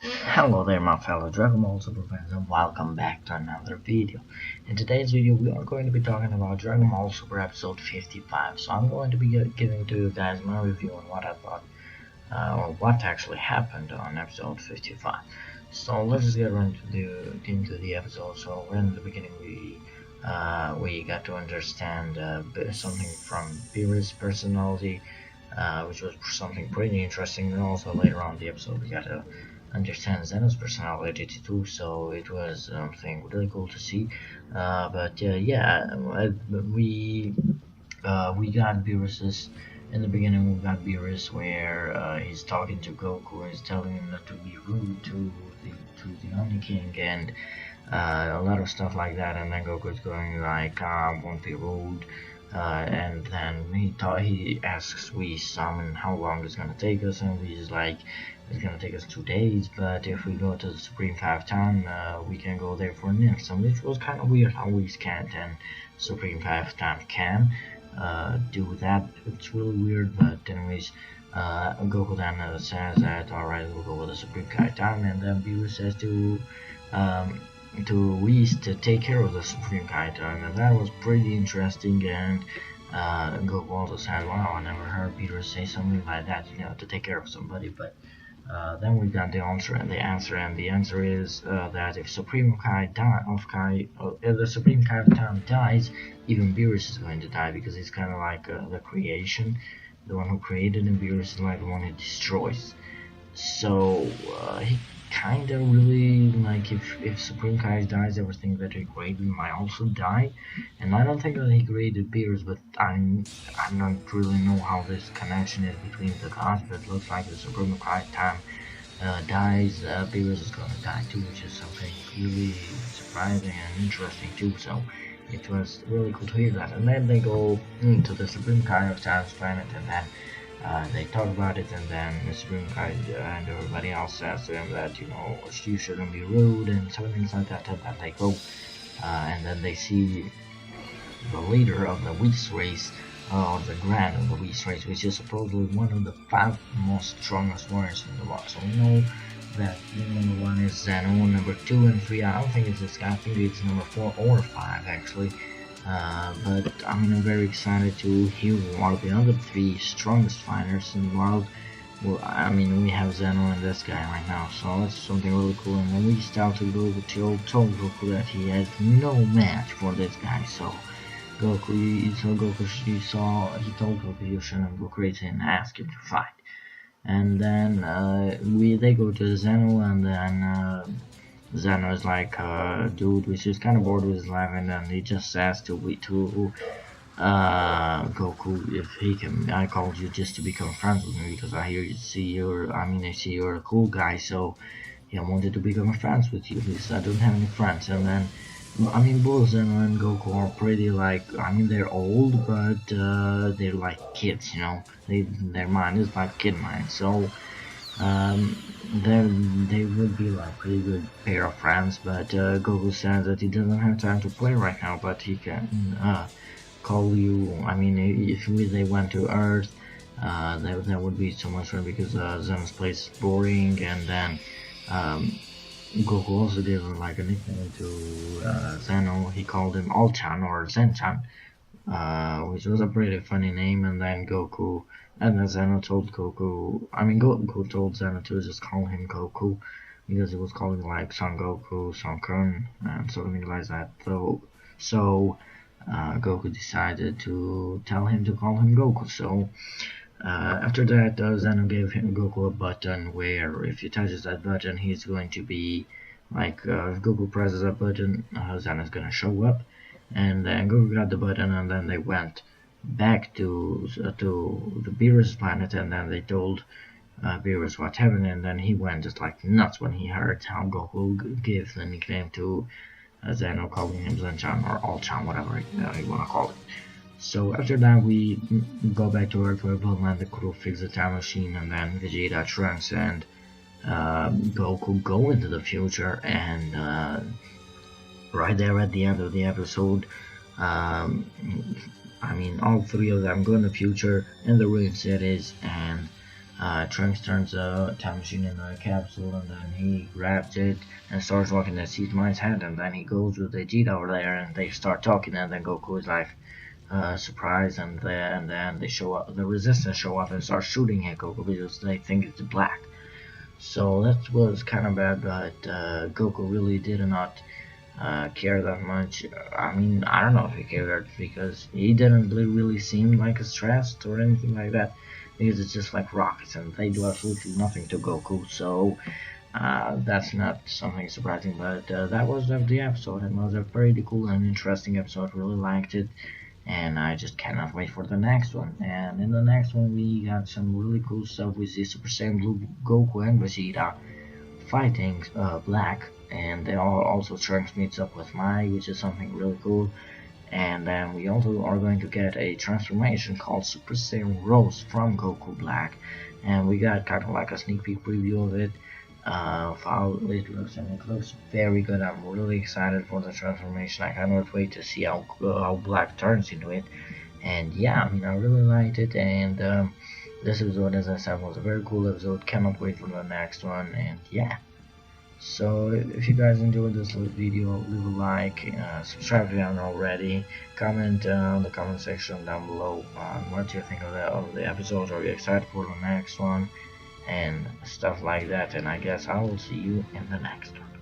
Hello there my fellow Dragon Ball Super fans and welcome back to another video. In today's video we are going to be talking about Dragon Ball Super episode 55. So I'm going to be giving to you guys my review on what I thought or what actually happened on episode 55. So let's just get right into the episode. So in the beginning we got to understand something from Beerus' personality, which was something pretty interesting, and also later on in the episode we got to understand Zeno's personality too, so it was something really cool to see. We got Beerus's in the beginning. We got Beerus where he's talking to Goku and he's telling him not to be rude to the Oni King and a lot of stuff like that. And then Goku's going like, "Won't be rude." And then he asks Whis how long it's gonna take us, and Whis like, it's gonna take us 2 days, but if we go to the Supreme 5 Town, we can go there for an instant, which was kind of weird how Whis can't and Supreme 5 Town can do that. It's really weird, but anyways, Goku then says that alright, we'll go with the Supreme 5 Town, and then Beerus says to Whis to take care of the Supreme Kaiser, and that was pretty interesting. And Goku also said, "Wow, I never heard Peter say something like that, to take care of somebody." But then we got the answer, and the answer is that if Supreme Kai if the Supreme Kai of Time dies, even Beerus is going to die, because he's kind of like the creation, the one who created, and Beerus is like the one who destroys. So he kind of really, like, if Supreme Kai dies, everything that he created might also die. And I don't think that he created Beerus, but I don't really know how this connection is between the gods. But it looks like the Supreme Kai time dies, Beerus is gonna die too, which is something really surprising and interesting too. So it was really cool to hear that. And then they go into the Supreme Kai of Time's planet, and then they talk about it, and then Mr. Boomkai and everybody else says to him that, you shouldn't be rude and some things like that, and then they go, and then they see the leader of the Whis race, or the Grand of the Whis race, which is supposedly one of the 5 most strongest warriors in the world. So we know that number 1 is Zeno, number 2 and 3, I don't think it's this guy, I think it's number 4 or 5 actually. But I'm very excited to hear who are the other 3 strongest fighters in the world. Well, we have Zeno and this guy right now, so that's something really cool. And when we start to Goku told Goku that he has no match for this guy, so he told Goku you shouldn't go crazy and ask him to fight. And then they go to Zeno, and then Zeno is like, dude, which is kind of bored with his life, and then he just says to Goku, if he can, I called you just to become friends with me, because I see you're a cool guy, so I wanted to become friends with you, because I don't have any friends. And then, both Zeno and Goku are pretty, like, they're old, but they're like kids, their mind is like kid mind, so they would be like pretty good pair of friends. But Goku says that he doesn't have time to play right now, but he can call you. If they went to Earth, that would be so much fun, because Zeno's place is boring. And then Goku also gave him like a nickname to Zeno. He called him All-chan or Zen-chan, which was a pretty funny name. And then Zeno told Goku, Goku told Zeno to just call him Goku, because he was calling like Son Goku, Son Kun, and something like that. So Goku decided to tell him to call him Goku. So after that, Zeno gave Goku a button where if he touches that button, he's going to be like, if Goku presses that button, Zeno's gonna show up. And then Goku got the button, and then they went back to the Beerus planet, and then they told Beerus what happened, and then he went just like nuts when he heard how Goku gave the nickname to Zeno, calling him Zen-chan or All-chan, whatever you wanna call it. So after that, we go back to Earth, where Bulma and the crew fix the time machine, and then Vegeta, Trunks, and Goku go into the future. And right there at the end of the episode, all 3 of them go in the future in the ruined cities, and Trunks turns a time machine into a capsule, and then he grabs it and starts walking at Seed Mind's head, and then he goes with Vegeta over there, and they start talking, and then Goku is like, surprised, and then they show up, the Resistance show up and start shooting at Goku because they think it's black. So that was kind of bad, but Goku really did not care that much. I mean, I don't know if he cared because he didn't really seem like stressed or anything like that. Because it's just like rockets and they do absolutely nothing to Goku. So that's not something surprising. But that was the episode. It was a pretty cool and interesting episode. Really liked it. And I just cannot wait for the next one. And in the next one, we got some really cool stuff. We see Super Saiyan Blue Goku and Vegeta fighting Black, and they all also Trunks meets up with Mai, which is something really cool. And then we also are going to get a transformation called Super Saiyan Rose from Goku Black, and we got kind of like a sneak peek preview of it, of how it looks, and it looks very good. I'm really excited for the transformation. I cannot wait to see how Black turns into it. And yeah, I mean, I really liked it, and this episode, as I said, was a very cool episode. Cannot wait for the next one, and yeah. So if you guys enjoyed this video, leave a like, subscribe if you haven't already, comment on the comment section down below what you think of the episode. Are you excited for the next one and stuff like that? And I guess I will see you in the next one.